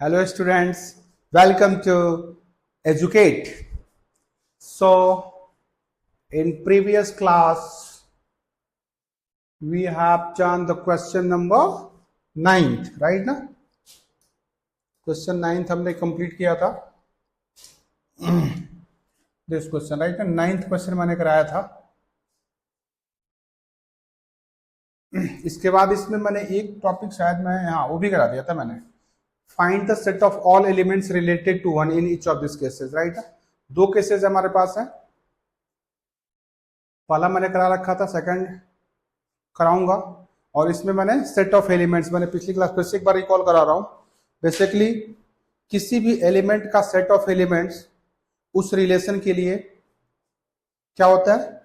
Hello students, welcome to Educate. So in previous class we have done the question number 9th, right ना? Question 9th हमने complete किया था. This question, right ना? 9th question मैंने कराया था. इसके बाद इसमें मैंने एक टॉपिक शायद मैं वो भी करा दिया था मैंने. Find the set of all elements related to one in each of this cases, right. दो केसेस हमारे पास है. पहला मैंने करा रखा था, सेकंड कराऊंगा. और इसमें मैंने सेट ऑफ एलिमेंट्स, मैंने पिछली क्लास फिर से एक बार रिकॉल करा रहा हूं. बेसिकली किसी भी एलिमेंट का सेट ऑफ एलिमेंट्स उस रिलेशन के लिए क्या होता है,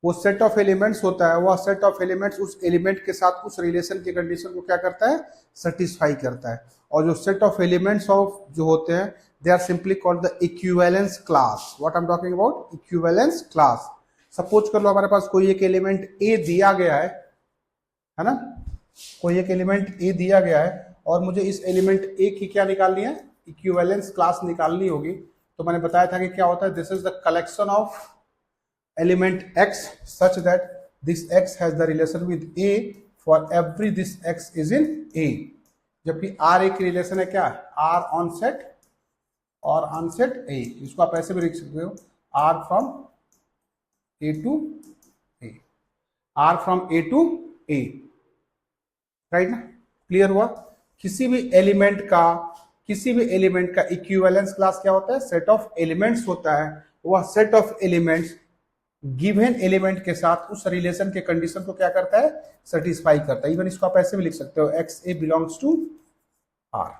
वो सेट ऑफ एलिमेंट्स होता है. वह सेट ऑफ एलिमेंट्स उस एलिमेंट के साथ उस रिलेशन की कंडीशन को क्या करता है, सेटिस्फाई करता है. और जो सेट ऑफ एलिमेंट्स ऑफ जो होते हैं, they are simply called the equivalence class. What I am talking about, equivalence class. Suppose कर लो हमारे पास कोई एक एलिमेंट ए दिया गया है ना, कोई एक एलिमेंट ए दिया गया है और मुझे इस एलिमेंट ए की क्या निकालनी है, इक्विवेलेंस क्लास निकालनी होगी. तो मैंने बताया था कि क्या होता है, this is the collection of element x such that this x has the relation with a for every this x is in a. जबकि r एक रिलेशन है क्या, r on set और on set a. इसको आप ऐसे भी लिख सकते हो, r from a to a, r from a to a, right ना. क्लियर हुआ. किसी भी एलिमेंट का इक्विवेलेंस क्लास क्या होता है, सेट ऑफ एलिमेंट्स होता है. वह set of elements given element के साथ उस रिलेशन के कंडीशन को क्या करता है, सेटिस्फाई करता है. इवन इसको आप ऐसे भी लिख सकते हो, x a belongs to R.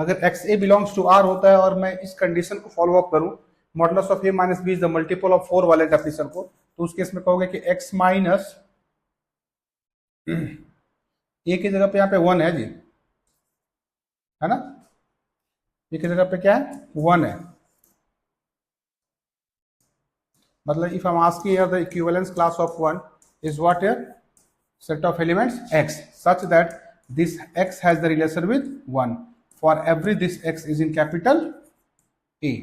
अगर x a belongs to R होता है और मैं इस कंडीशन को फॉलो अप करूं, modulus of a minus b is the multiple of 4 वाले डेफिनेशन को, तो उस केस में कहोगे कि एक्स माइनस ए की जगह पे यहाँ पे 1 है जी, है ना. ए की जगह पे क्या है, 1 है. मतलब if I'm asking here the equivalence class of 1 is what here, set of elements x such that this x has the relation with 1 for every this x is in capital A.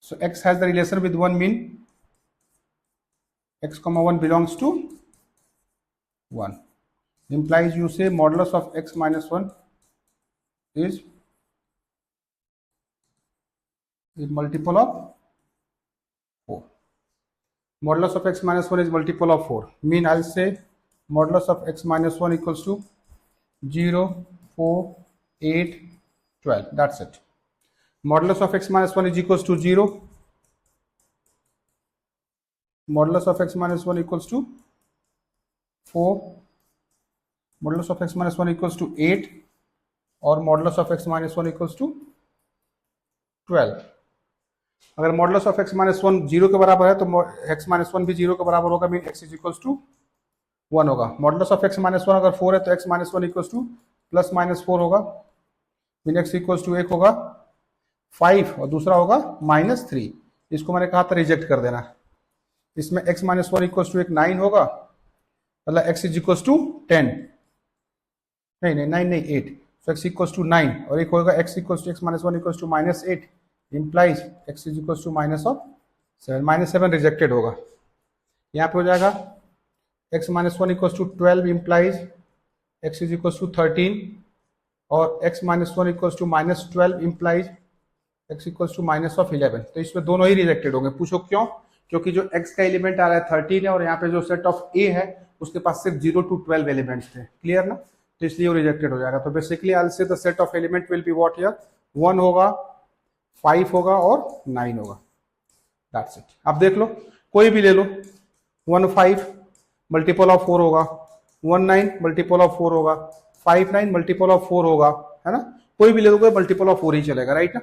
So x has the relation with 1 mean x comma 1 belongs to 1, implies you say modulus of x minus 1 is multiple of 4. Modulus of x minus 1 is multiple of 4. Mean I'll say modulus of x minus 1 equals to 0, 4, 8, 12. That's it. Modulus of x minus 1 is equals to 0. Modulus of x minus 1 equals to 4. Modulus of x minus 1 equals to 8. और modulus of x minus 1 equals to 12. अगर modulus of x minus 1 zero के बराबर है तो x minus 1 भी zero के बराबर होगा, mean x is equals to 1 होगा. मॉडुलस ऑफ x माइनस 1 अगर 4 है तो x minus 1 equals two plus minus 4 होगा, मीन x इक्वल्स टू 1 होगा 5 और दूसरा होगा माइनस 3. इसको मैंने कहा था रिजेक्ट कर देना. इसमें x माइनस 1 इक्वल्स टू एक 9 होगा, मतलब x इज इक्वल्स टू 10, नहीं 9 नहीं 8. सो x इक्वल्स टू 9 और एक होगा x equals to x minus 1 equals to minus 8, implies x is equals to minus of 7. Minus 7 rejected होगा. यहाँ पे हो जाएगा x minus 1 equals to 12 implies x is equals to 13 और x minus 1 equals to minus 12 implies x equals to minus of 11. तो इसमें दोनों ही rejected होंगे. पूछो क्यों, क्योंकि जो x का एलिमेंट आ रहा है 13 है और यहाँ पे जो सेट ऑफ a है उसके पास सिर्फ 0 to 12 एलिमेंट्स थे. क्लियर ना, तो इसलिए वो रिजेक्टेड हो जाएगा. तो basically I will say the set of element will be what here, 1 होगा, 5 होगा और 9 होगा. That's it. आप देख लो, कोई भी ले लो, 1 5 मल्टीपल ऑफ 4 होगा, 1 9 मल्टीपल ऑफ 4 होगा, 5 9 मल्टीपल ऑफ 4 होगा, है ना. कोई भी ले लोगे मल्टीपल ऑफ 4 ही चलेगा, राइट ना.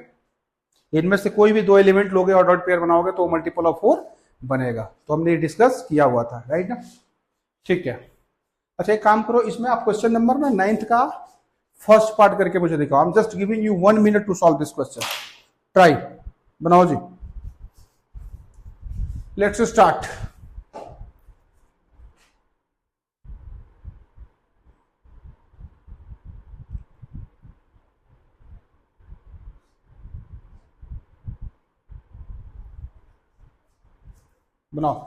इनमें से कोई भी दो एलिमेंट लोगे और डॉट पेयर बनाओगे तो मल्टीपल ऑफ 4 बनेगा. तो हमने डिस्कस किया हुआ था, राइट ना. ठीक है. अच्छा एक काम करो, इसमें आप क्वेश्चन नंबर ना 9th का फर्स्ट पार्ट करके मुझे दिखाओ. I am just giving you 1 minute to solve this question. Try बनाओ जी. Let's start. बनाओ।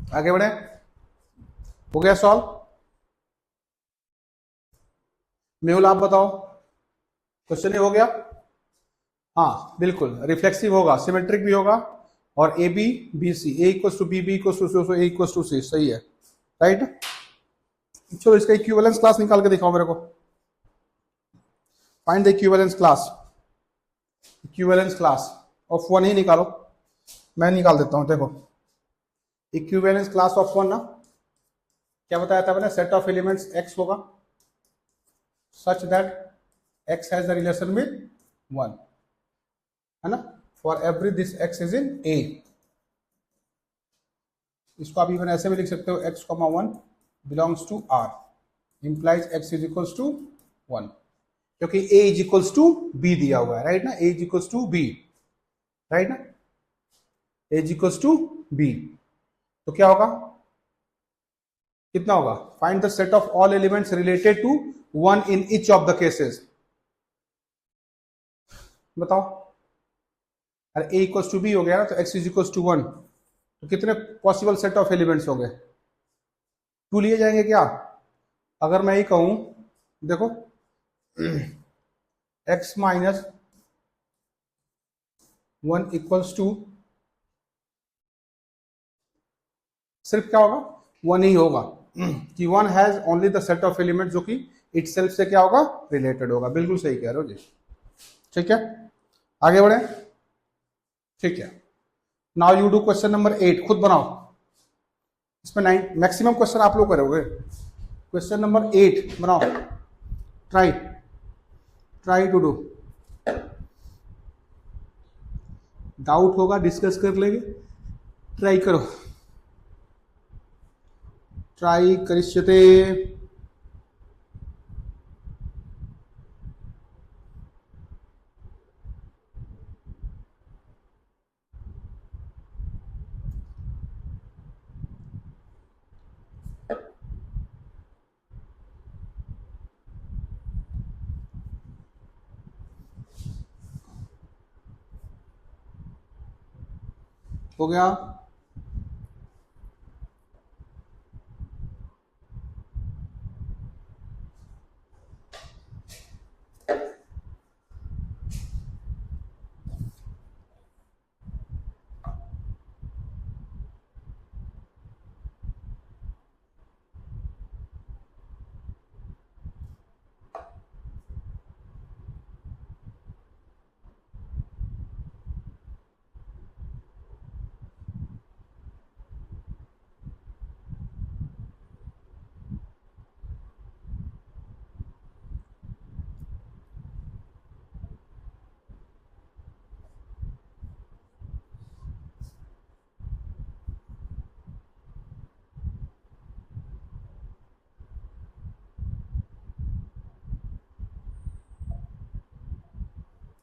आगे बढ़े, हो गया सॉल्व? मेहुल आप बताओ, क्वेश्चन ये हो गया? हाँ बिल्कुल, रिफ्लेक्सिव होगा, सिमेट्रिक भी होगा, और a b b c, a equal to b, b equal to c, a equal to c, सही है, राइट। चलो इसका इक्विवेलेंस क्लास निकाल के दिखाओ मेरे को। Find the equivalence class, equivalence class of one ही निकालो, मैं निकाल देता हूं। देखो इक्विवेलेंस क्लास ऑफ वन ना, क्या बताया था मैंने, सेट ऑफ एलिमेंट्स एक्स होगा such that x has the relation with one, है ना, for every this x is in a. इसको आप इवन ऐसे भी लिख सकते हो, x comma one belongs to R, implies x is equals to one, क्योंकि a is equals to b दिया हुआ है, राइट ना, a is equals to b, right ना, a is equals to b. तो क्या होगा, कितना होगा, find the set of all elements related to one in each of the cases. बताओ, अरे ए इक्वल्स टू बी हो गया ना, तो X is equals to one, तो कितने पॉसिबल सेट ऑफ एलिमेंट्स हो गए, टू लिए जाएंगे क्या? अगर मैं ये कहूं, देखो X minus one equals to, सिर्फ क्या होगा, वन ही होगा, कि one has only the set of element जो कि इटसेल्फ से क्या होगा, रिलेटेड होगा। बिल्कुल सही कह रहे हो जी, ठीक है, आगे बढ़े, ठीक है। Now you do question number 8, खुद बनाओ, इसमें 9 मैक्सिमम क्वेश्चन आप लोग करोगे। क्वेश्चन नंबर 8 बनाओ, try try to do, doubt होगा डिस्कस कर लेंगे, ट्राई करो, ट्राई करिष्यते। हो गया,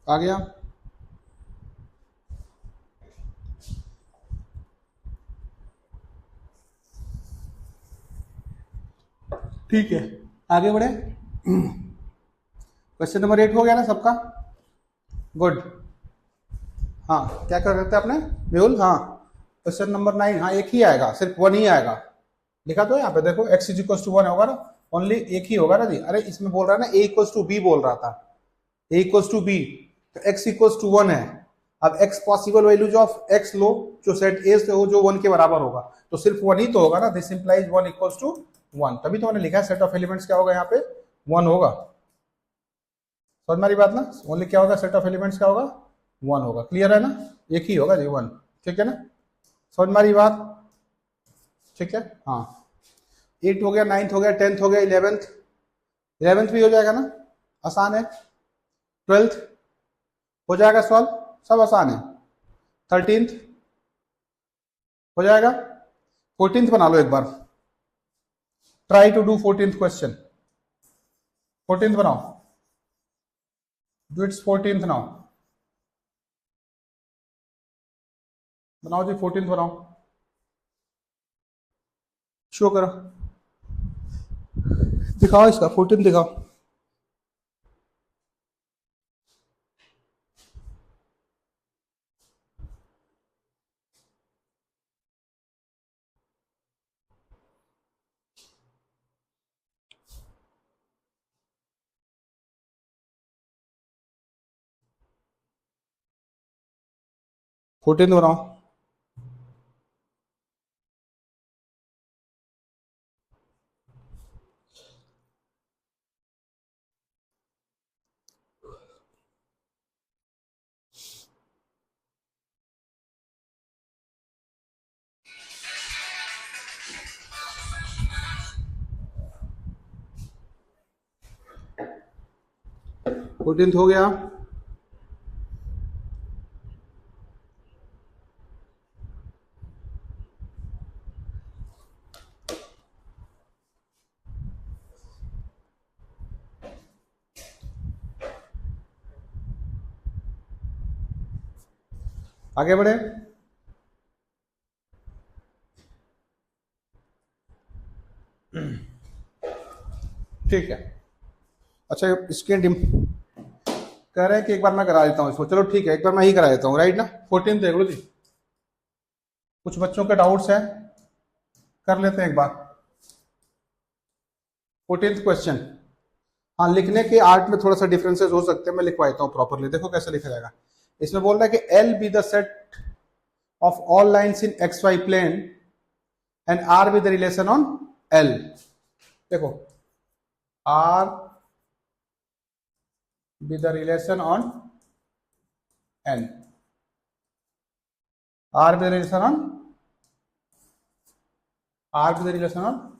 आ गया? ठीक है, आगे बढ़े। क्वेश्चन नंबर 8 हो गया ना सबका? गुड। हाँ, क्या कर रहे थे आपने मेहुल? हाँ, क्वेश्चन नंबर 9, हाँ एक ही आएगा, सिर्फ 1 ही आएगा। लिखा तो यहाँ पे देखो, x इज इक्वल टू 1 होगा ना, ओनली एक ही होगा ना जी। अरे इसमें बोल रहा है ना a इक्वल टू b बोल रहा था, a इक्वल टू b, तो x इक्वल टू 1 है। अब x possible values of x लो, जो सेट a से हो जो 1 के बराबर होगा, तो सिर्फ 1 ही तो होगा ना, दिस इंप्लाइज 1 इक्वल टू 1, तभी तो मैंने लिखा है सेट ऑफ एलिमेंट्स क्या होगा यहाँ पे, 1 होगा। समझ में आ रही बात ना? ओनली क्या होगा, सेट ऑफ एलिमेंट्स क्या होगा, 1 होगा। क्लियर है ना? एक ही होगा जी, 1। ठीक है ना? समझ में आ रही बात? ठीक है, हाँ। 8 हो गया, 9th हो गया, 10th हो गया, 11th भी हो जाएगा ना, आसान है। 12th हो जाएगा सॉल्व, सब आसान है। 13th हो जाएगा। 14th बना लो एक बार, try to do 14th question. 14th बनाओ, डू इट्स 14th नाउ। बनाओ जी, 14th बनाओ, शो करो, दिखाओ इसका 14th दिखाओ। फोर्टीन बनाओ। फोर्टीन्थ हो गया। आगे बढ़े। ठीक है, अच्छा इसके कह रहे हैं कि एक बार मैं करा देता हूँ इसको, चलो ठीक है, एक बार मैं ही करा देता हूँ, राइट ना। 14 देख लो जी, कुछ बच्चों के डाउट्स हैं, कर लेते हैं एक बार। 14th क्वेश्चन, हाँ लिखने के आर्ट में थोड़ा सा डिफरेंसेस हो सकते हैं, मैं लिखवा देता हूँ प्रॉपरली, देखो कैसे लिखा जाएगा। इसमें बोल रहा है कि L be the set of all lines in x y plane and R be the relation on L. देखो, R be the relation on N, R be the relation on, R be the relation on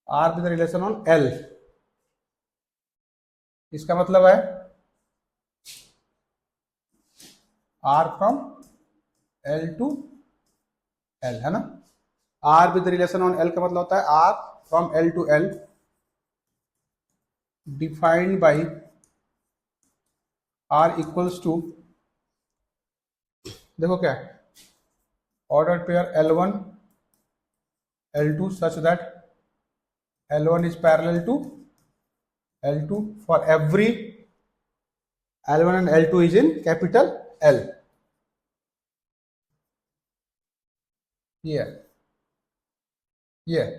R be the relation on L. इसका मतलब है R from L to L, है ना। R with relation on L का मतलब होता है R from L to L defined by R equals to, देखो क्या है, order pair L1 L2 such that L1 is parallel to L2 for every L1 and L2 is in capital L. Yeah, yeah,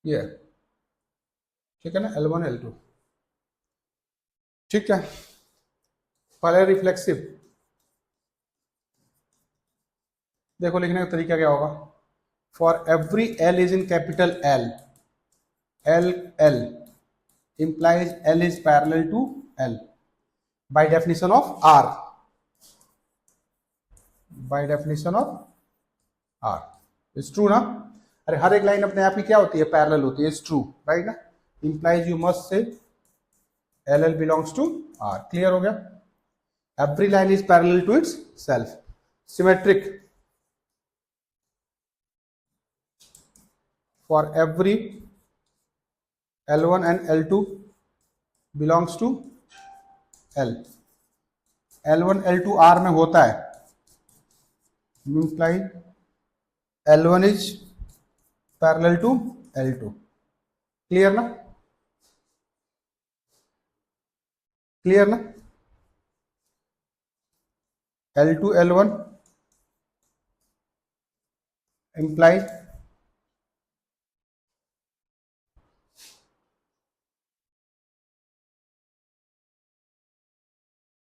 yeah, ठीक है ना, L1 L2। ठीक है, पहले reflexive, देखो लिखने का तरीका क्या होगा, for every L is in capital L, L L implies L is parallel to L by definition of R, by definition of R, it's true ना। अरे हर एक लाइन अपने आप ही क्या होती है, पैरेलल होती है, इट्स ट्रू, राइट ना। implies you must say LL belongs to R. Clear हो गया? Every line is parallel to its self. Symmetric. For every L1 and L2 belongs to L. L1 L2 R में होता है, imply L1 is parallel to L2. Clear ना? Clear ना? L2 L1 implies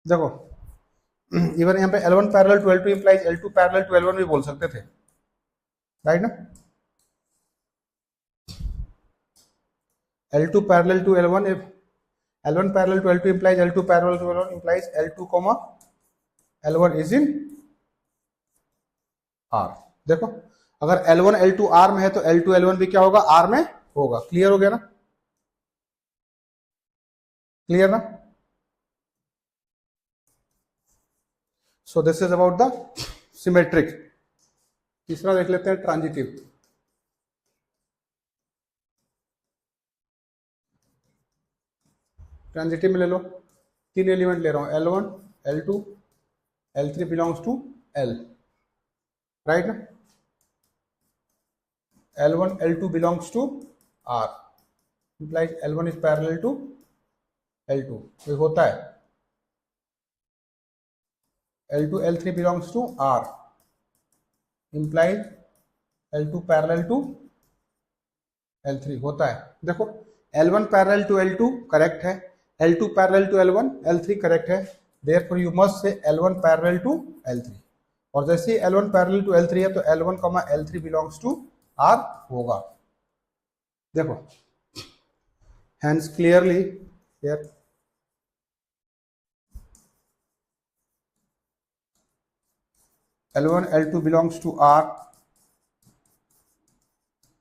देखो even यहाँ पे L1 parallel to L2 implies L2 parallel to L1 भी बोल सकते थे, राइट ना? L2 parallel to L1 if L1 parallel to L2 implies L2 parallel to L1 implies L2 comma L1 is in R. देखो अगर L1 L2 R में है तो L2 L1 भी क्या होगा? R में होगा. क्लियर हो गया ना? क्लियर ना? So this is about the symmetric. तीसरा देख लेते हैं ट्रांजिटिव. ट्रांजिटिव में ले लो, तीन एलिमेंट ले रहा हूं, L1 L2 L3 belongs to L, right ना? L1 L2 belongs to R implies L1 is parallel to L2. ये होता है L2 L3 belongs to R implies L2 parallel to L3 होता है. देखो L1 parallel to L2 correct है, L2 parallel to L1 L3 correct है, therefore you must say L1 parallel to L3. और जैसे ही L1 parallel to L3 है तो L1, L3 belongs to R होगा. देखो hence clearly here L1 L2 belongs to R,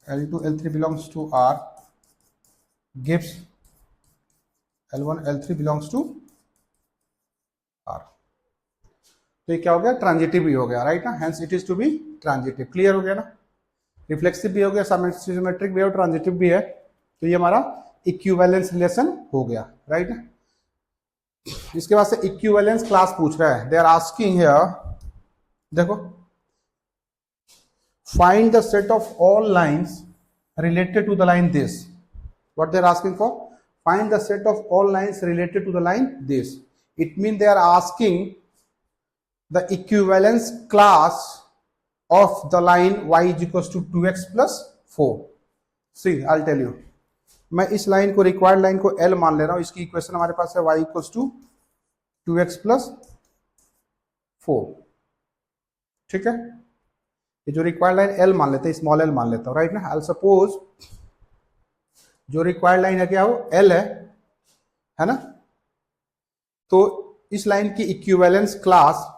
L2 L3 belongs to R gives L1 L3 belongs to R. तो ये क्या हो गया? ट्रांजिटिव भी हो गया, राइट ना? Hence it is to be transitive. Clear हो गया ना? रिफ्लेक्सिव भी हो गया, सिमेट्रिक भी है और ट्रांजिटिव भी है. तो ये हमारा इक्विवेलेंस रिलेशन हो गया, राइट ना? इसके बाद से इक्विवेलेंस क्लास पूछ रहा है. दे आर आस्किंग हियर, देखो, find the set of all lines related to the line this. What they are asking for? Find the set of all lines related to the line this. It mean they are asking the equivalence class of the line y is equals to 2x plus 4. See, I'll tell you. मैं इस line को, required line को L मान ले रहा हूं. इसकी equation हमारे पास है y equals to 2x plus 4. ठीक है? ये जो रिक्वायर्ड लाइन L मान लेते हैं, स्मॉल l मान लेता हूं, राइट ना? I'll suppose जो रिक्वायर्ड लाइन है क्या हो? L है ना? तो इस लाइन की इक्विवेलेंस क्लास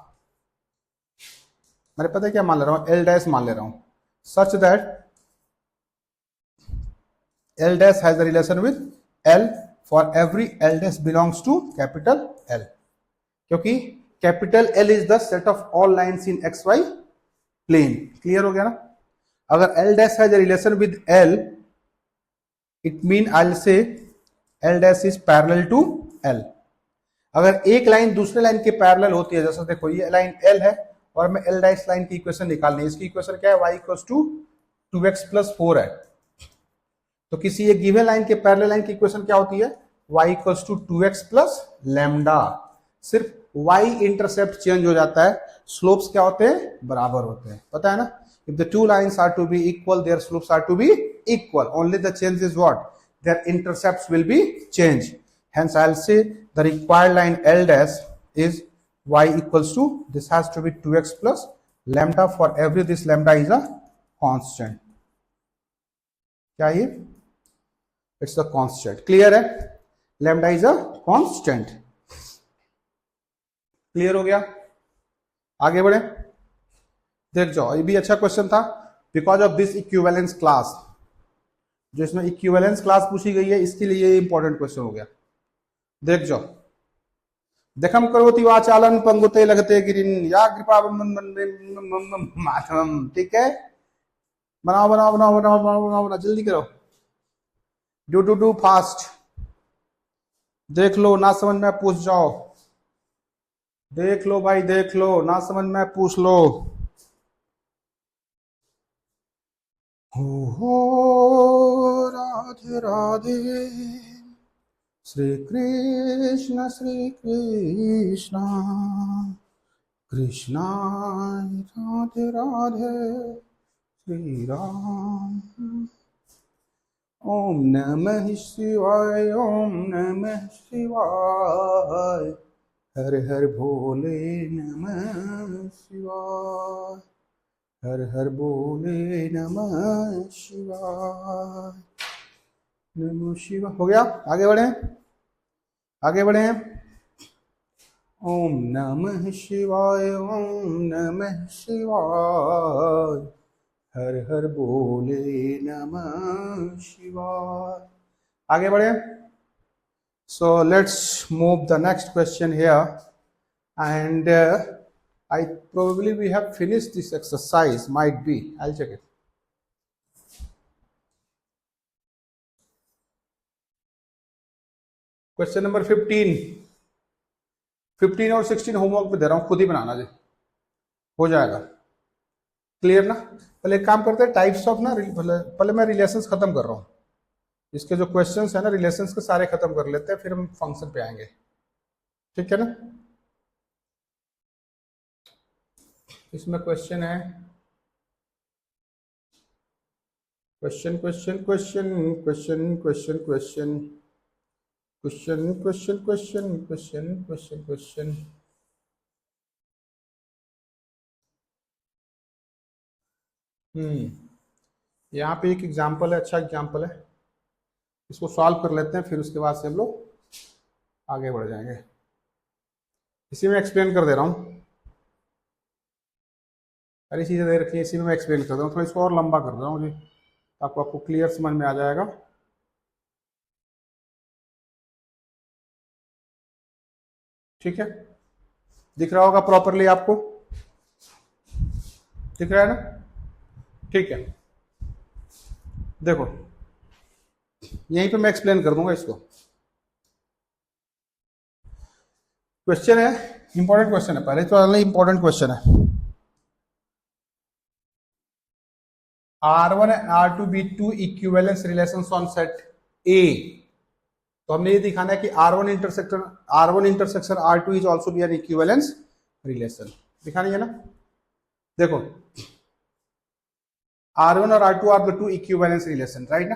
मैंने पता है क्या मान ले रहा हूं? L डैश मान ले रहा हूं, such that L dash has the relation with L for every L dash belongs to capital L. क्योंकि capital L is the set of all lines in XY plane. Clear हो गया ना? अगर L dash has the relation with L, it mean I will say L dash is parallel to L. अगर एक line दूसरे line के parallel होती है, जैसे देखो ये लाइन L है और मैं L डैश लाइन की इक्वेशन निकालनी है. इसकी इक्वेशन क्या है? y equals to 2x plus 4 है. तो किसी एक गिवन लाइन के पैरेलल लाइन की इक्वेशन क्या होती है? y equals to 2x plus lambda. सिर्फ y इंटरसेप्ट चेंज हो जाता है, स्लोप्स क्या होते हैं? बराबर होते हैं. पता है ना? If the two lines are to be equal, their slopes are to be equal. Only the change is what? Their intercepts will be change. Hence I will say the required line L dash is y equals to, this has to be 2x plus lambda. For every this lambda is a constant. क्या ये? It's a constant. Clear है? Lambda is a constant. Clear हो गया? आगे बढ़े. देख जाओ, ये भी अच्छा क्वेश्चन था. Because of this equivalence class, जो इसमें इक्विवेलेंस क्लास पूछी गई है, इसके लिए ये इंपॉर्टेंट क्वेश्चन हो गया। देख जाओ, देखम करोति वाचालन पंगुते लगते गिरिन या कृपा माधवम। ठीक है, बनाओ बनाओ बनाओ बनाओ बनाओ बनाओ बनाओ, जल्दी करो, डू फास्ट। देख लो, ना समझ में पूछ जाओ, देख लो भाई, देख लो, ना समझ में पूछ लो। हो राधे राधे, श्री कृष्ण कृष्णा राधे राधे, श्री राम। ओम नमः शिवाय, ओम नमः शिवाय, हर हर भोले नमः शिवाय, हर हर भोले नमः शिवाय, नमः शिवाय। हो गया, आगे बढ़े, आगे बढ़े। ओम नमः शिवाय, ओम नमः शिवाय, हर हर बोले नमः शिवाय। आगे बढ़े। So let's move the next question here, and I probably we have finished this exercise, might be, I'll check it. Question number 15 और 16 होमवर्क पे दे रहा हूँ, खुद ही बनाना जी, हो जाएगा। क्लियर ना? पहले एक काम करते हैं, टाइप्स ऑफ ना, पहले मैं रिलेशंस खत्म कर रहा हूँ, इसके जो क्वेश्चंस है ना रिलेशंस के सारे खत्म कर लेते हैं, फिर हम फंक्शन पे आएंगे। ठीक है ना? इसमें क्वेश्चन है, question question question question question question question question question question question question. यहाँ पे एक एग्जाम्पल है, अच्छा एग्जाम्पल है, इसको सॉल्व कर लेते हैं, फिर उसके बाद से हम लोग आगे बढ़ जाएंगे। इसी में एक्सप्लेन कर दे रहा हूँ, सारी चीज़ें दे रखी है, इसी में मैं एक्सप्लेन कर रहा हूँ, थोड़ा इसको और लंबा कर रहा हूँ जी, आपको क्लियर समझ में आ जाएगा। ठीक है, दिख रहा होगा प्रॉपरली आपको, दिख रहा है ना? ठीक है, देखो यहीं पे मैं एक्सप्लेन कर दूंगा इसको। क्वेश्चन है, इंपॉर्टेंट क्वेश्चन है, पहले तो इंपॉर्टेंट क्वेश्चन है। R1 and R2 be two equivalence relations on set A। तो हमने ये दिखाना है कि R1 R2 is also be an equivalence relation, दिखानी है ना? देखो, R1 और R2 are the two equivalence relation, right ना?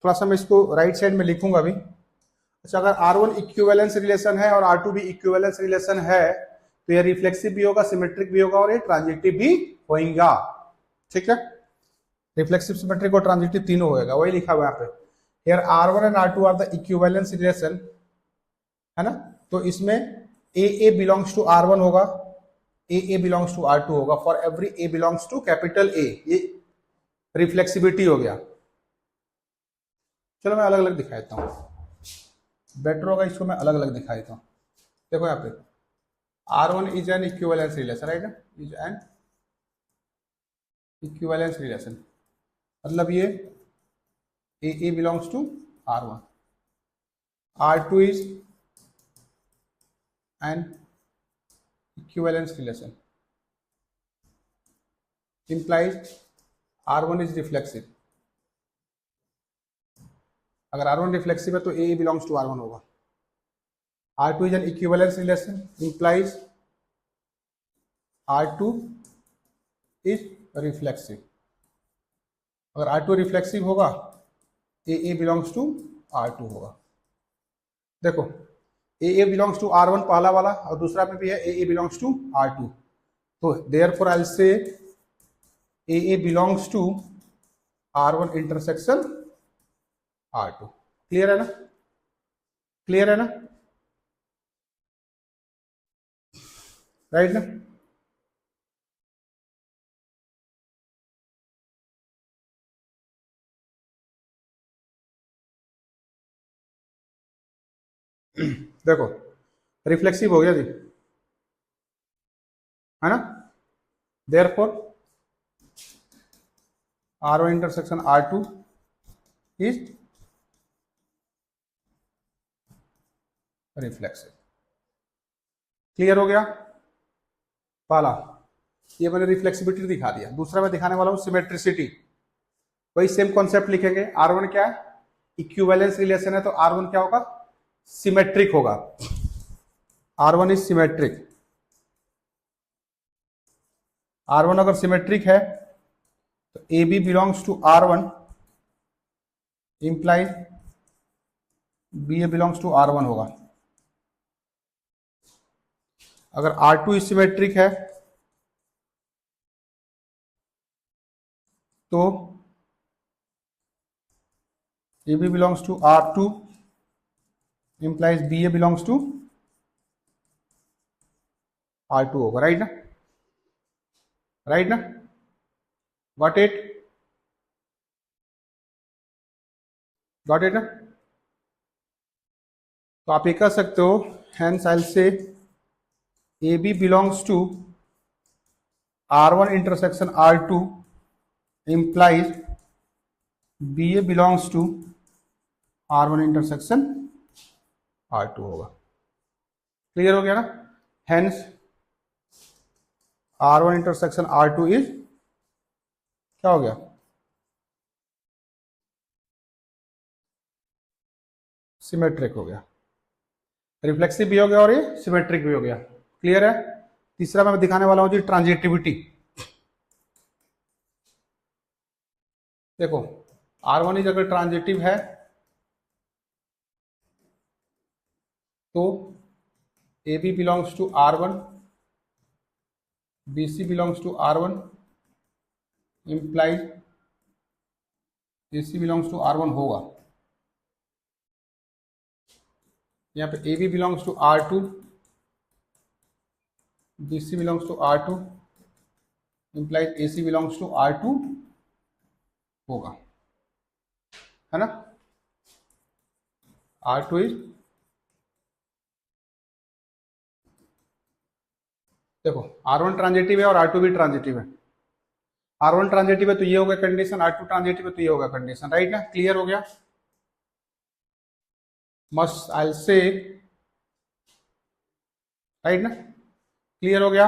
थोड़ा सा मैं इसको राइट साइड में लिखूंगा अभी। अच्छा, अगर R1 इक्विवेलेंस रिलेशन है और R2 भी इक्विवेलेंस रिलेशन है, तो ये रिफ्लेक्सिव भी होगा, सिमेट्रिक भी होगा, और ये ट्रांजिटिव भी होगा। ठीक है, रिफ्लेक्सिव, सिमेट्रिक और ट्रांजिटिव तीनों होएगा, वही लिखा हुआ है यहाँ पे। Here R1 and R2 are the equivalence relation, है ना? तो इसमें ए बिलोंग्स टू R1 होगा, ए बिलोंग्स टू R2 होगा, for every A belongs to capital A, ये रिफ्लेक्सिबिलिटी हो गया। चलो मैं अलग अलग दिखा देता हूँ, बेटर होगा, इसको मैं अलग अलग दिखा देता हूँ। देखो यहाँ पे R1 is an equivalence relation, right ना? इज एन इक्विवेलेंस रिलेशन, मतलब ये a belongs to R1, R2 is an equivalence relation, implies R1 is reflexive. अगर R1 रिफ्लेक्सिव है तो ए बिलोंग्स टू R1 होगा। R2 is an equivalence relation, implies R2 is reflexive. अगर R2 reflexive होगा, ए belongs to R2 होगा। देखो, ए belongs to R1 पहला वाला, और दूसरा में भी है ए बिलोंग्स टू R2, तो therefore I will say A belongs to R1 intersection R2। Clear है ना? क्लियर है ना? राइट ना? देखो रिफ्लेक्सिव हो गया जी, है ना। Therefore R1 intersection R2 is reflexive. Clear हो गया पहला, ये मैंने रिफ्लेक्सिबिलिटी दिखा दिया। दूसरा मैं दिखाने वाला हूं सिमेट्रिसिटी। वही सेम कॉन्सेप्ट लिखेंगे। R1 क्या है, इक्विवेलेंस रिलेशन है, तो R1 क्या होगा, सिमेट्रिक होगा। R1 is symmetric. R1 अगर सिमेट्रिक है तो AB belongs to R1 implies BA belongs to R1 होगा। अगर R2 इज सिमेट्रिक है तो AB belongs to R2 implies BA belongs to R2 होगा। राइट ना, राइट ना, गॉट इट, गॉट इट ना। तो आप ये कह सकते हो, hence I will say AB belongs to R1 intersection R2 implies BA belongs to R1 intersection R2 होगा। क्लियर हो गया ना। Hence R1 intersection R2 is क्या हो गया, सिमेट्रिक हो गया। रिफ्लेक्सिव भी हो गया और ये सिमेट्रिक भी हो गया। क्लियर है। तीसरा मैं दिखाने वाला हूं जी ट्रांजिटिविटी। देखो R1 इज अगर ट्रांजिटिव है तो AB belongs to R1, BC belongs to R1 implies AC belongs to R1 होगा। यहाँ पे AB belongs to R2, BC belongs to R2 implies AC belongs to R2 होगा, है ना। R2 इज, देखो R1 ट्रांजिटिव है और R2 भी ट्रांजिटिव है। R1 ट्रांजिटिव है तो ये होगा कंडीशन, R2 ट्रांजिटिव है तो ये होगा कंडीशन। राइट ना, क्लियर हो गया। मस्ट आई से, राइट ना, क्लियर हो गया।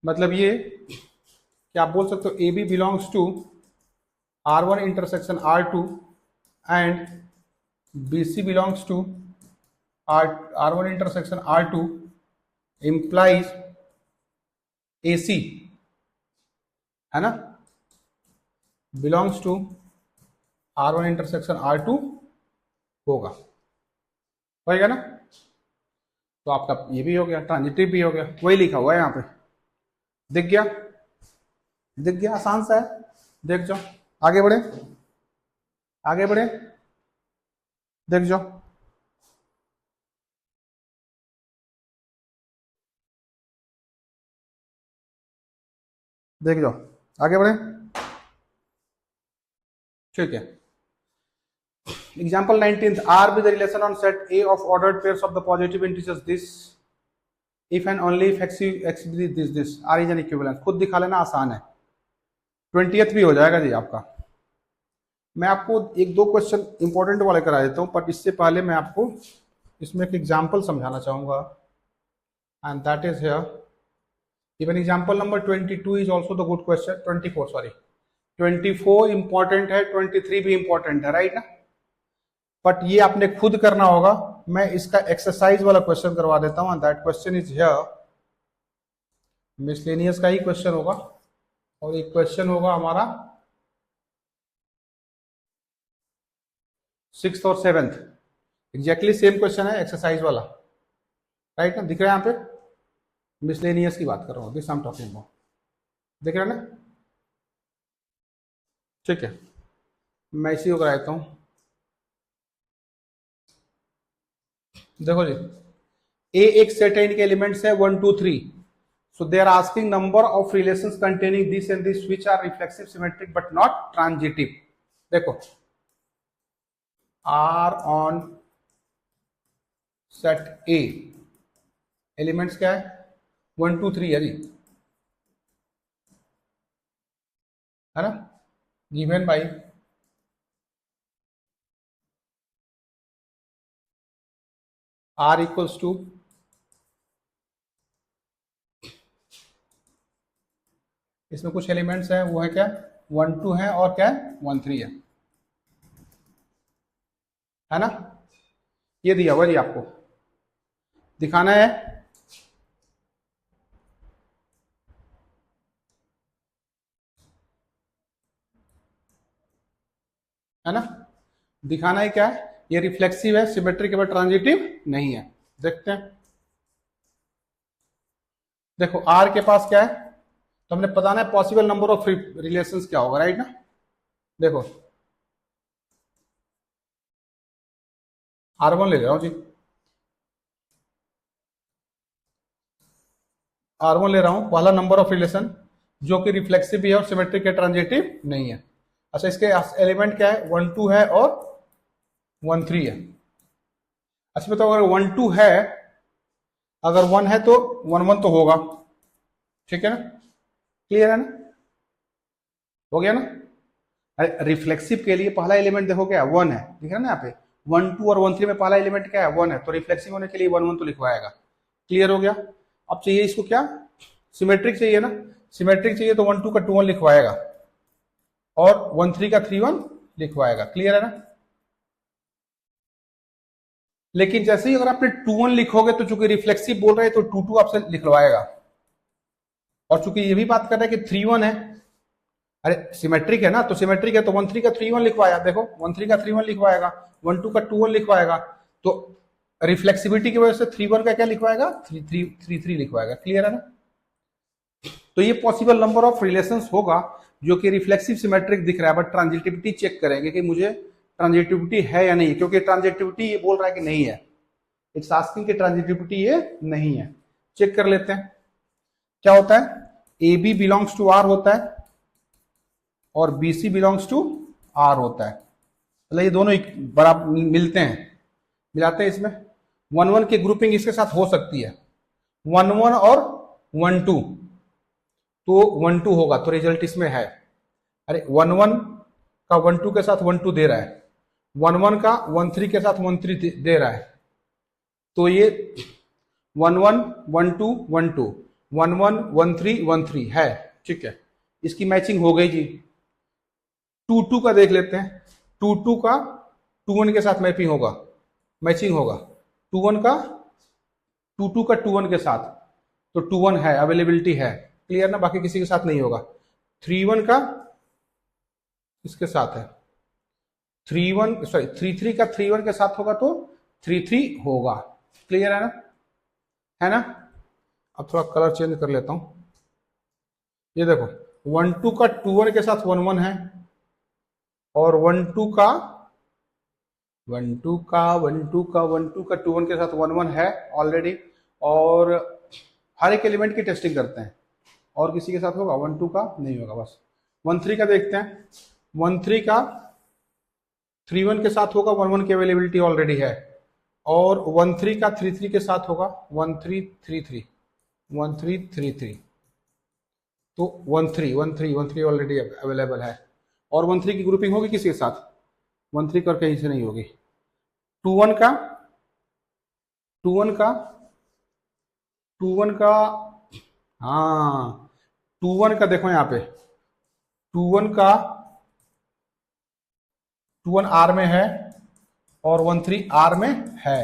मतलब ये कि आप बोल सकते हो AB belongs to R1 intersection R2 and BC belongs to R1 intersection R2 implies AC, है ना, belongs to R1 intersection R2 होगा, होगा ना। तो आपका ये भी हो गया, ट्रांजिटिव भी हो गया। वही लिखा हुआ है यहाँ पे, दिख गया, दिख गया, आसान सा है। देख जाओ, आगे बढ़े, आगे बढ़े, देख जाओ। देख जाओ, आगे बढ़े। ठीक है। Example 19th, R with the relation on set A of ordered pairs of the positive integers this if and only if x is this R is an equivalence। खुद दिखा लेना, आसान है। 20th भी हो जाएगा जी आपका। मैं आपको एक दो क्वेश्चन इंपॉर्टेंट वाले करा देता हूँ, पर इससे पहले मैं आपको इसमें एक एग्जाम्पल समझाना चाहूंगा, and that is here. Even example number 22 is also the good question. 24 sorry, 24 important है, 23 भी इंपॉर्टेंट है, राइट ना। बट ये आपने खुद करना होगा। मैं इसका एक्सरसाइज वाला क्वेश्चन करवा देता हूं, that question is here. Miscellaneous का ही क्वेश्चन होगा और एक क्वेश्चन होगा हमारा 6th और 7th। एग्जैक्टली सेम क्वेश्चन है एक्सरसाइज वाला, राइट ना। दिख रहा है यहाँ पे, मिसलेनियस की बात कर रहा हूँ, this I am talking about. दिख रहा है ना, ठीक है। मैं इसी को कराता हूँ। देखो जी, ए एक सेट है, इनके एलिमेंट्स है 1 2 3। So they are asking number of relations containing this and this which are reflexive, symmetric but not transitive. देखो R on set a elements क्या है 1 2 3 है जी, है ना, given by R equals to इसमें कुछ एलिमेंट्स हैं, वो है क्या 1 2 है और क्या है 1 3 है ना। ये दिया हुआ जी, आपको दिखाना है ना, दिखाना है क्या है, ये रिफ्लेक्सिव है, सिमेट्रिक है, ट्रांजिटिव नहीं है। देखते हैं, देखो आर के पास क्या है, तो हमने बताना है पॉसिबल नंबर ऑफ रिलेशंस क्या होगा, राइट ना। देखो R1 ले रहा हूं जी, R1 ले रहा हूं, पहला नंबर ऑफ रिलेशन जो कि रिफ्लेक्सिव भी है और सिमेट्रिक है, ट्रांजिटिव नहीं है। अच्छा, इसके एलिमेंट क्या है 1 2 है और 1 3 है। अच्छा बताओ, अगर 1 2 है, अगर 1 है तो 1 1 तो होगा, ठीक है ना, क्लियर है ना, हो गया ना। अरे रिफ्लेक्सिव के लिए पहला एलिमेंट देखो क्या 1 है, दिख रहा है ना यहाँ पे 1 2 और 1 3 में पहला एलिमेंट क्या है 1 है, तो रिफ्लेक्सिव होने के लिए 1 1 तो लिखवाएगा। क्लियर हो गया। अब चाहिए इसको क्या, सिमेट्रिक चाहिए ना, सिमेट्रिक चाहिए तो 1 2 का 2 1 लिखवाएगा और 1 3 का 3 1 लिखवाएगा। क्लियर है ना। लेकिन जैसे ही अगर आपने 2 1 लिखोगे तो चूंकि रिफ्लेक्सिव बोल रहे हैं तो 2 2 आपसे लिखवाएगा, और चूंकि ये भी बात कर रहा है कि 3 1 है, अरे सिमेट्रिक है ना, तो सिमेट्रिक है तो 1 3 का 3 1 लिखवाया, देखो 1 3 का 3 1 लिखवाएगा, 1 2 का 2 1 लिखवाएगा, तो रिफ्लेक्सिबिलिटी की वजह से 3 1 का क्या लिखवाएगा 3 3 3 3 लिखवाएगा। क्लियर है ना। तो ये पॉसिबल नंबर ऑफ रिलेशंस होगा जो कि रिफ्लेक्सिव सिमेट्रिक दिख रहा है, बट ट्रांजिटिविटी चेक करेंगे कि मुझे ट्रांजिटिविटी है या नहीं, क्योंकि ट्रांजिटिविटी ये बोल रहा है कि नहीं है, इट्स आस्किंग कि ट्रांजिटिविटी ये नहीं है। चेक कर लेते हैं क्या होता है, A B belongs to R होता है और B C belongs to R होता है, मतलब ये दोनों बराबर मिलते हैं, मिलाते हैं इसमें 1 1 की ग्रुपिंग इसके साथ हो सकती है, 1 1 और 1 2, तो 1 2 होगा, तो रिजल्ट इसमें है। अरे 1 1 का 1 2 के साथ 1 2 दे रहा है, 1 1 का 1 3 के साथ 1 3 दे रहा है, तो ये 1 1 1 2 1 2 1 1 1 3 1 3 है, ठीक है, इसकी मैचिंग हो गई जी। 2 2 का देख लेते हैं, 2 2 का 2 1 के साथ मैपिंग होगा, मैचिंग होगा, 2 1 का 2 2 का 2 1 के साथ, तो 2 1 है, अवेलेबिलिटी है। क्लियर ना, बाकी किसी के साथ नहीं होगा। 3 1 का इसके साथ है, 3 1 सॉरी 3 3 का 3 1 के साथ होगा तो 3 3 होगा। क्लियर है ना, है ना। अब थोड़ा कलर चेंज कर लेता हूं, ये देखो 1 2 का 2 1 के साथ 1 1 है और 1 2 का 1 2 का 1 2 का 1 2 का 2 1 के साथ 1 1 है ऑलरेडी, और हर एक एलिमेंट की टेस्टिंग करते हैं, और किसी के साथ होगा 1 2 का नहीं होगा। बस 1 3 का देखते हैं, 1 3 का 3 1 के साथ होगा, 1 1 की अवेलेबिलिटी ऑलरेडी है, और 1 3 का 3 3 के साथ होगा 1 3 3 3 1 3 3 3, तो 1 3 1 3 1 3 ऑलरेडी अवेलेबल है, और 1 3 की ग्रुपिंग होगी किसी के साथ 1 3 कर कहीं से नहीं होगी। 2 1 का 2 1 का 2 1 का हाँ 2 1 का देखो यहाँ पे 2 1 का 2 1 आर में है और 1 3 आर में है,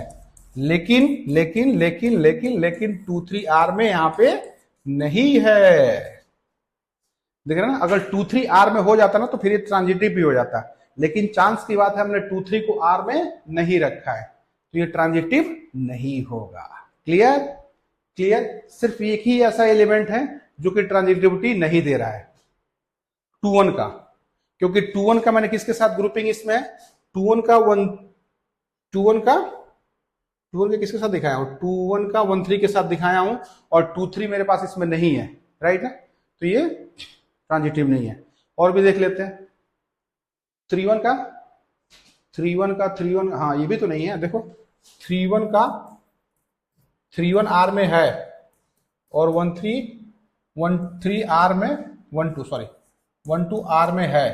लेकिन लेकिन लेकिन लेकिन लेकिन 2 3 आर में यहाँ पे नहीं है, देख रहे ना। अगर 2 3 आर में हो जाता ना तो फिर ये ट्रांजिटिव भी हो जाता, लेकिन चांस की बात है हमने 2 3 को आर में नहीं रखा है, तो ये ट्रांजिटिव नहीं होगा। Clear, clear. सिर्फ एक ही ऐसा एलिमेंट है जो कि ट्रांजिटिविटी नहीं दे रहा है, 2 1 का, क्योंकि 2 1 का मैंने किसके साथ ग्रुपिंग इसमें 2 1 का 1 2 1 का 2 1 के किसके साथ दिखाया हूं, 2 1 का 1 3 के साथ दिखाया हूं, और 2 3 मेरे पास इसमें नहीं है, राइट ना, तो ये ट्रांजिटिव नहीं है। और भी देख लेते हैं, 3 1 का 3 1 का 3 1, हाँ ये भी तो नहीं है, देखो 3 1 का 3 1 आर में है और 1 3 आर में 1 2 सॉरी 1 2 आर में है,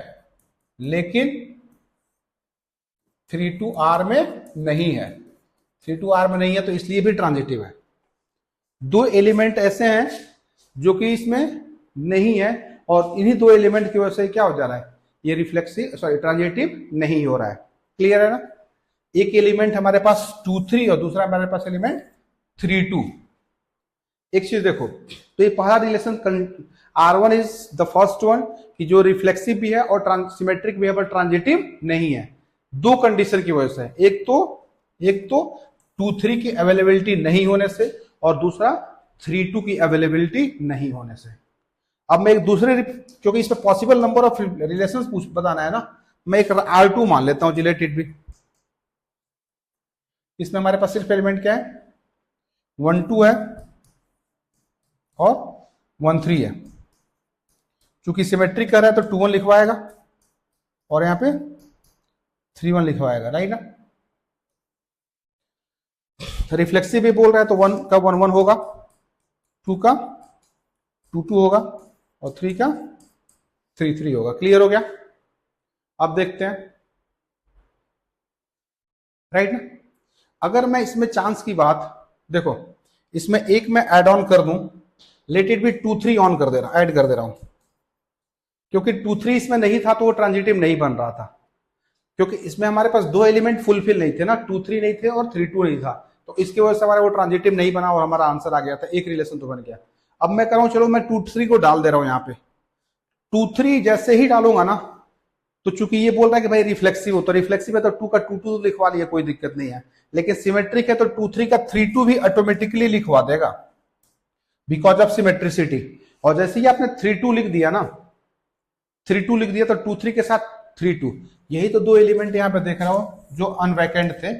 लेकिन 3 2 आर में नहीं है। 3 2 आर में नहीं है तो इसलिए भी ट्रांजिटिव है। दो एलिमेंट ऐसे हैं जो कि इसमें नहीं है और इन्हीं दो एलिमेंट की वजह से क्या हो जा रहा है, ये रिफ्लेक्सिव सॉरी ट्रांजिटिव नहीं हो रहा है। क्लियर है ना? एक एलिमेंट हमारे पास 2 3 और दूसरा हमारे पास एलिमेंट 3 2। एक चीज देखो, तो ये पहला relation R1 is the first one कि जो रिफ्लेक्सिव भी है और सिमेट्रिक भी है पर ट्रांजिटिव नहीं है। दो कंडीशन की वजह से, एक तो 2 3 की अवेलेबिलिटी नहीं होने से और दूसरा 3 2 की अवेलेबिलिटी नहीं होने से। अब मैं एक दूसरे, क्योंकि इसमें पॉसिबल नंबर ऑफ रिलेशंस बताना है ना, मैं एक R2 मान लेता हूं रिलेटेड भी। इसमें हमारे पास सिर्फ एलिमेंट क्या है, 1 2 है और 1 3 है। चूंकि सिमेट्रिक कर रहा है तो 2 1 लिखवाएगा और यहां पे 3 1 लिखवाएगा, राइट ना? रिफ्लेक्सिव भी बोल रहा है तो 1 का 1 1 होगा, 2 का 2 2 होगा और 3 का 3 3 होगा। क्लियर हो गया? अब देखते हैं, राइट ना? अगर मैं इसमें चांस की बात देखो, इसमें एक मैं ऐड ऑन कर दूं, लेट इट बी 2 3 ऑन कर दे रहा, ऐड कर दे रहा हूं, क्योंकि 2 3 इसमें नहीं था तो वो ट्रांजिटिव नहीं बन रहा था, क्योंकि इसमें हमारे पास दो एलिमेंट फुलफिल नहीं थे ना, 2 3 नहीं थे और 3 2 नहीं था, तो इसकी वजह से हमारा वो ट्रांजिटिव नहीं बना और हमारा आंसर आ गया था, एक रिलेशन तो बन गया। अब मैं कह रहा हूं चलो मैं 2 3 को डाल दे रहा हूं यहां पे। 2 3 जैसे ही डालूंगा ना, तो चूंकि ये बोल रहा है कि भाई रिफ्लेक्सिव हो, तो रिफ्लेक्सिव है तो 2 का 2 2 लिखवा लिया, कोई दिक्कत नहीं है। लेकिन सिमेट्रिक है तो 2 3 का 3 2 भी ऑटोमेटिकली लिखवा देगा बिकॉज ऑफ सिमेट्रिसिटी। और जैसे ही आपने 3 2 लिख दिया ना, 3 2 लिख दिया तो 2 3 के साथ 3 2, यही तो दो एलिमेंट यहां पे देख रहा हो जो अनवैकेंट थे,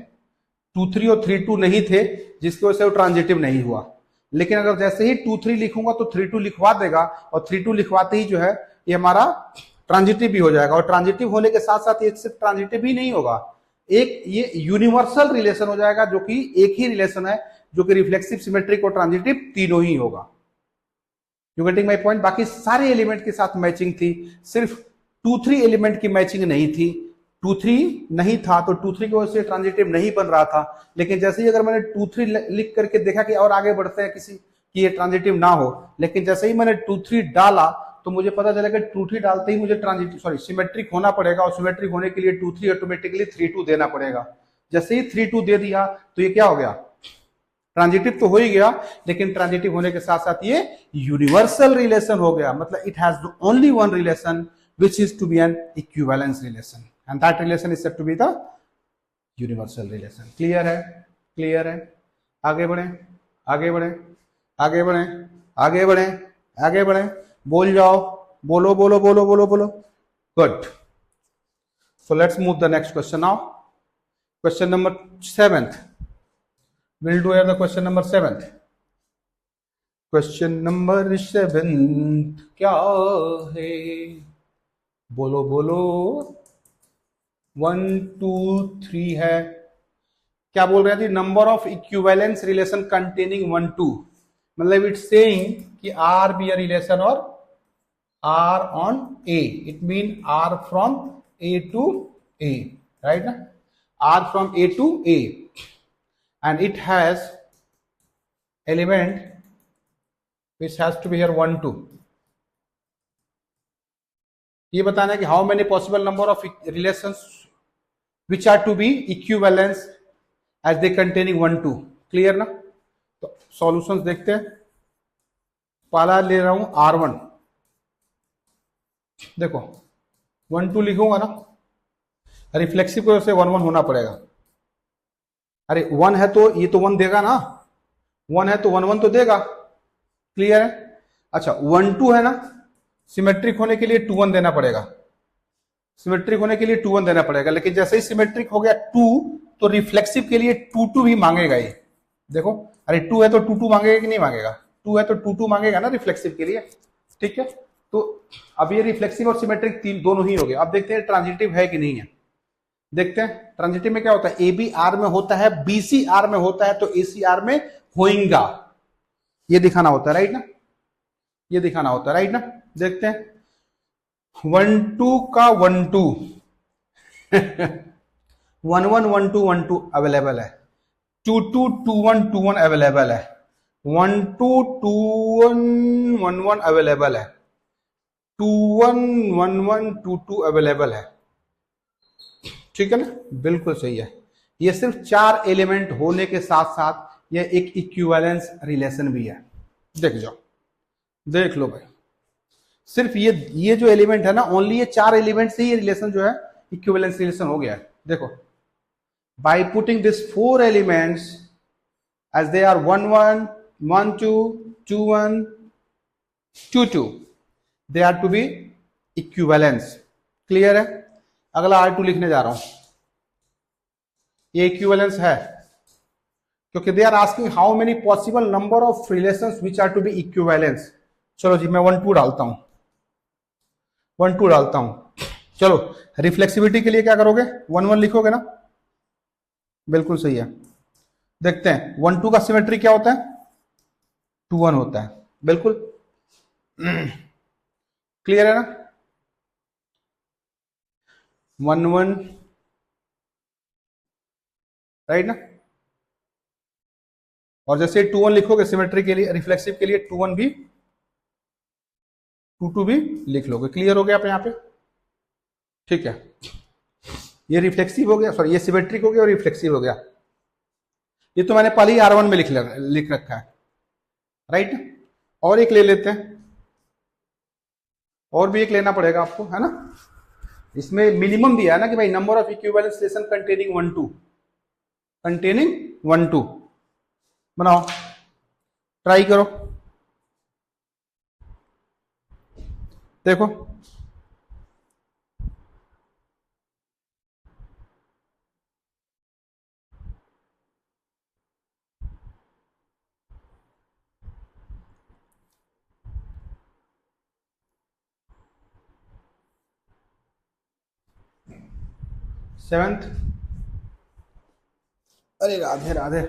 2 3 और 3 2 नहीं थे, जिसकी वजह से वो ट्रांजिटिव नहीं हुआ। लेकिन अगर जैसे ही 2 3 लिखूंगा तो 3 2 लिखवा देगा और 3 2 लिखवाते ही जो है ये हमारा ट्रांजिटिव भी हो जाएगा। और ट्रांजिटिव होने के साथ साथ ये सिर्फ ट्रांजिटिव ही नहीं होगा, एक ये यूनिवर्सल रिलेशन हो जाएगा, जो कि एक ही रिलेशन है जो कि रिफ्लेक्सिव, सिमेट्रिक और ट्रांजिटिव तीनों ही होगा। You getting my point? बाकी सारे एलिमेंट के साथ मैचिंग थी, सिर्फ 2 3 एलिमेंट की मैचिंग नहीं थी। 2 3 नहीं था तो 2 3 की वजह से ट्रांजिटिव नहीं बन रहा था। लेकिन जैसे ही अगर मैंने 2 3 लिख करके देखा कि और आगे बढ़ते हैं किसी कि ये ट्रांजिटिव ना हो, लेकिन जैसे ही मैंने 2 3 डाला तो मुझे पता चला कि 2 3 डालते ही मुझे ट्रांजिटिव सॉरी सिमेट्रिक होना पड़ेगा, और सिमेट्रिक होने के लिए 2 3 ऑटोमेटिकली 3 2 देना पड़ेगा। जैसे ही 3 2 दे दिया तो ये क्या हो गया, ट्रांजिटिव तो हो ही गया, लेकिन ट्रांजिटिव होने के साथ साथ ये यूनिवर्सल रिलेशन हो गया। मतलब it has the only one relation which is to be an equivalence relation and that relation is said to be the universal relation. Clear है? क्लियर है? आगे बढ़े, आगे बढ़े, आगे बढ़े, आगे बढ़े, आगे बढ़े, बोल जाओ, बोलो बोलो बोलो बोलो बोलो। Good. So let's move the next question now. Question number 7th. We'll do here the question number 7th. Question number 7 क्या है? बोलो बोलो। 1 2 3 है। क्या बोल रहे थे? Number of equivalence relation containing 1 2, मतलब इट्स सेइंग कि आर बी अ रिलेशन और R on a, it mean R from a to a, right ना? R from a to a and it has element which has to be here 1 2। ये बताना है कि how many possible number of relations which are to be equivalence as they containing 1 2। Clear ना? तो solutions देखते हैं। पहला ले रहा हूं R1। देखो 1 2 लिखूंगा ना, रिफ्लेक्सिव की वजह से 1 1 होना पड़ेगा। अरे 1 है तो ये तो 1 देगा ना, 1 है तो 1 1 तो देगा। क्लियर है? अच्छा 1 2 है ना, सिमेट्रिक होने के लिए 2 1 देना पड़ेगा, सिमेट्रिक होने के लिए 2 1 देना पड़ेगा। लेकिन जैसे ही सिमेट्रिक हो गया 2, तो रिफ्लेक्सिव के लिए 2 2 भी मांगेगा ये। देखो, अरे 2 है तो 2 2 मांगेगा कि नहीं मांगेगा? 2 है तो 2 2 मांगेगा ना रिफ्लेक्सिव के लिए। ठीक है, तो अब ये रिफ्लेक्सिव और सिमेट्रिक तीन दोनों ही हो गए। अब देखते हैं ट्रांजिटिव है कि नहीं है। देखते हैं ट्रांजिटिव में क्या होता है। ए बी आर में होता है, बी सी आर में होता है, तो ए सी आर में होइंगा, ये दिखाना होता है, राइट ना, ये दिखाना होता है, राइट ना। देखते हैं 1 2 का 1 2 1 1 1 2 1 2 अवेलेबल है, 2 2 2 1 2 1 अवेलेबल है, 1 2 2 1 1 1 अवेलेबल है, 2 1 1 1 2 2 अवेलेबल है। ठीक है ना, बिल्कुल सही है। ये सिर्फ 4 एलिमेंट होने के साथ साथ ये एक इक्विवेलेंस रिलेशन भी है। देख जाओ, देख लो भाई, सिर्फ ये जो एलिमेंट है ना, ओनली ये 4 एलिमेंट से ही रिलेशन जो है इक्विवेलेंस रिलेशन हो गया है। देखो, by putting this 4 elements as they are 1 1 1 2 2 1 2 2, they are to be equivalence. Clear है। अगला R2 लिखने जा रहा हूं, ये इक्विवेलेंस है क्योंकि they are asking how many possible number of relations which are to be equivalence. चलो जी, मैं 1 2 डालता हूं, 1 2 डालता हूं। चलो, रिफ्लेक्सिविटी के लिए क्या करोगे, 1 1 लिखोगे ना, बिल्कुल सही है। देखते हैं 1 2 का सिमेट्री क्या होता है, 2 1 होता है, बिल्कुल क्लियर है ना। 1 1, राइट ना। और जैसे 2 1 लिखोगे सिमेट्री के लिए, रिफ्लेक्सिव के लिए 2 1 भी 2 2 भी लिख लोगे। क्लियर हो गया आप यहाँ पे, ठीक है। ये रिफ्लेक्सिव हो गया, सॉरी ये सिमेट्रिक हो गया और रिफ्लेक्सिव हो गया। ये तो मैंने पहले ही R1 में लिख रखा है, राइट। और एक ले लेते हैं, और भी एक लेना पड़ेगा आपको, है ना। इसमें मिनिमम दिया है ना कि भाई number of equivalence relation containing 1 2, containing 1 2 बनाओ, ट्राई करो, देखो। सेवेंथ, अरे राधे राधे,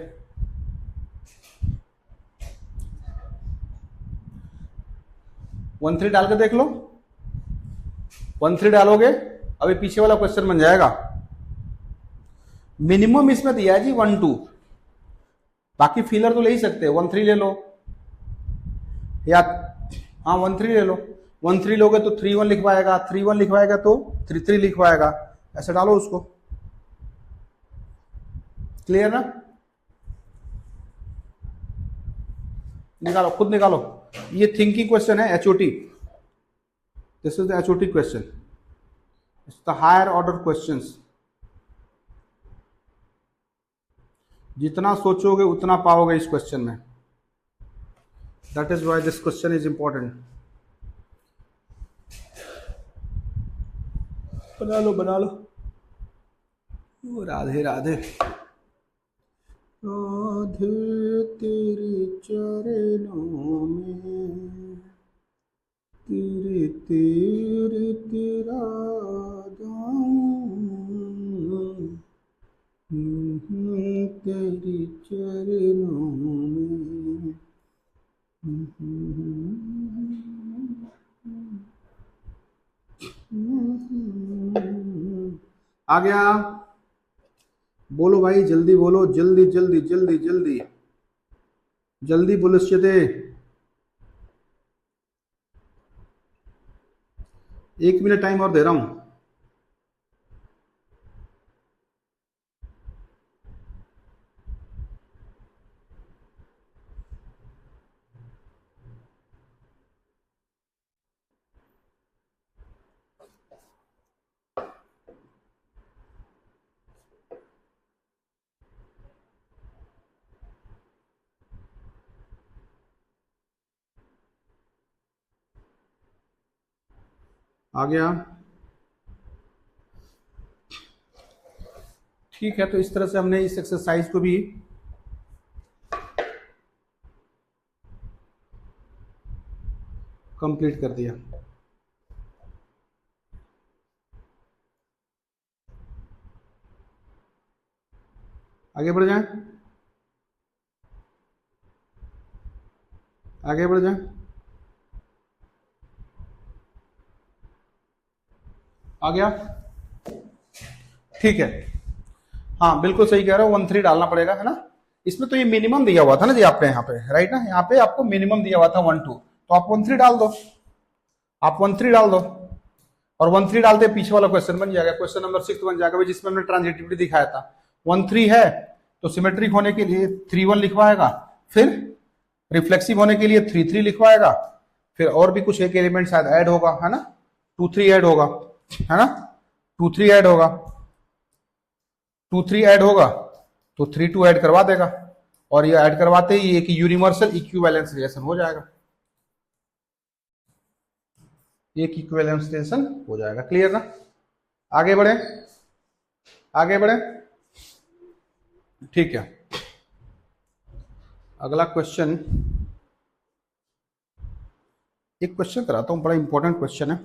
1 3 डाल के देख लो, 1 3 डालोगे अभी पीछे वाला क्वेश्चन बन जाएगा। मिनिमम इसमें दिया है जी 1 2, बाकी फिलर तो ले ही सकते हैं, 1 3 ले लो, या हाँ 1 3 ले लो। 1 3 लोगे तो 3 1 लिखवाएगा, 3 1 लिखवाएगा तो 3 3 लिखवाएगा, ऐसे डालो उसको। क्लियर ना, निकालो, खुद निकालो। ये थिंकिंग क्वेश्चन है, HOT, this is the HOT question, it's the higher order questions. जितना सोचोगे उतना पाओगे इस क्वेश्चन में, that is why this question is important. बना लो बना लो, राधे राधे, राधे तेरे चरणों में, तेरे तेरे तेरा तेरे चरणों में। आ गया, बोलो भाई, जल्दी बोलो, जल्दी जल्दी जल्दी जल्दी जल्दी बुलश्यते। 1 मिनट टाइम और दे रहा हूं। आ गया, ठीक है। तो इस तरह से हमने इस एक्सरसाइज को भी कंप्लीट कर दिया। आगे बढ़ जाएं। आगे बढ़ जाए, आ गया, ठीक है। हाँ बिल्कुल सही कह रहे हो, 1 3 डालना पड़ेगा, है ना। इसमें तो ये मिनिमम दिया हुआ था ना जी आपके यहाँ पे, राइट ना, यहाँ पे आपको मिनिमम दिया हुआ था 1 2, तो आप 1 3 डाल दो, आप 1 3 डाल दो, और 1 3 डालते पीछे वाला क्वेश्चन बन जाएगा, क्वेश्चन नंबर 6 बन जाएगा, जिसमें हमने ट्रांजिटिविटी दिखाया था। 1 3 है तो सिमेट्रिक होने के लिए 3 1 लिखवाएगा, फिर रिफ्लेक्सिव होने के लिए 3 3 लिखवाएगा, फिर और भी कुछ एक एलिमेंट शायद ऐड होगा, है ना, 2 3 ऐड होगा, है ना, 2 3 ऐड होगा, 2 3 ऐड होगा तो 3 2 ऐड करवा देगा, और ये ऐड करवाते ही एक यूनिवर्सल इक्विवेलेंस रिलेशन हो जाएगा, एक इक्विवेलेंस रिलेशन हो जाएगा। क्लियर ना। आगे बढ़े, आगे बढ़े, ठीक है। अगला क्वेश्चन, एक क्वेश्चन कराता हूं, बड़ा इंपॉर्टेंट क्वेश्चन है,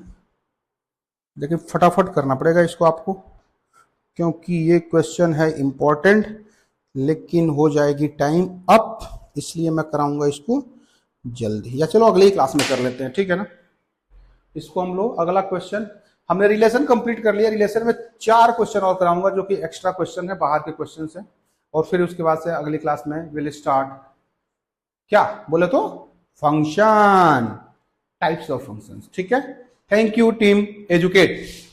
लेकिन फटाफट करना पड़ेगा इसको आपको, क्योंकि ये क्वेश्चन है इंपॉर्टेंट, लेकिन हो जाएगी टाइम अप, इसलिए मैं कराऊंगा इसको जल्दी, या चलो अगली ही क्लास में कर लेते हैं, ठीक है ना। इसको हम लोग अगला क्वेश्चन, हमने रिलेशन कंप्लीट कर लिया, रिलेशन में 4 क्वेश्चन और कराऊंगा जो कि एक्स्ट्रा क्वेश्चन है, बाहर के क्वेश्चन है, और फिर उसके बाद से अगली क्लास में विल स्टार्ट, क्या बोले तो, फंक्शन, टाइप्स ऑफ फंक्शंस, ठीक है। Thank you team educate.